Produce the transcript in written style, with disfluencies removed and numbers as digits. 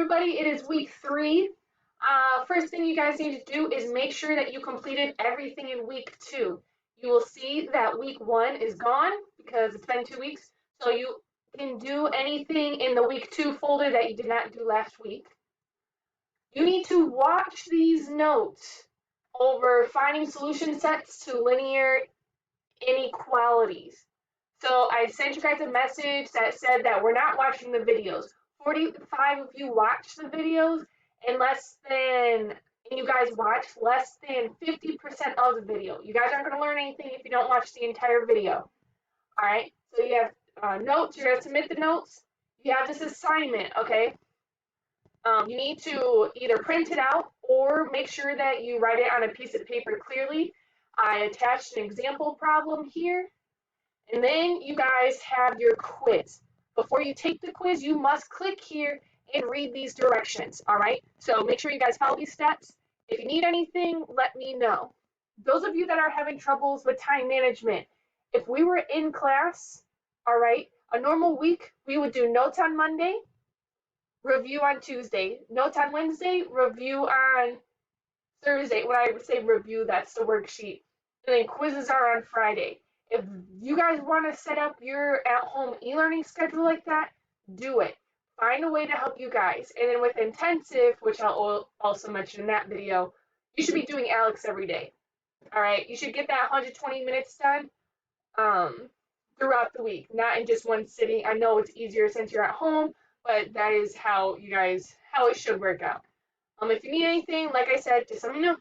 everybody, it is week 3. First thing you guys need to do is make sure that you completed everything in week 2. You will see that week 1 is gone because it's been 2 weeks, so you can do anything in the week 2 folder that you did not do last week. You need to watch these notes over finding solution sets to linear inequalities. So I sent you guys a message that said that we're not watching the videos. 45 of you watched the videos, and you guys watched less than 50% of the video. You guys aren't going to learn anything if you don't watch the entire video. All right. So you have notes. You're going to submit the notes. You have this assignment. Okay. You need to either print it out or make sure that you write it on a piece of paper clearly. I attached an example problem here. And then you guys have your quiz. Before you take the quiz, you must click here and read these directions, all right? So make sure you guys follow these steps. If you need anything, let me know. Those of you that are having troubles with time management, if we were in class, all right, a normal week, we would do notes on Monday, review on Tuesday, notes on Wednesday, review on Thursday. When I say review, that's the worksheet. And then quizzes are on Friday. If you guys want to set up your at-home e-learning schedule like that, do it. Find a way to help you guys. And then with intensive, which I'll also mention in that video, you should be doing ALEKS every day. All right, you should get that 120 minutes done throughout the week, not in just one sitting. I know it's easier since you're at home, but that is how it should work out. If you need anything, like I said, just let me know.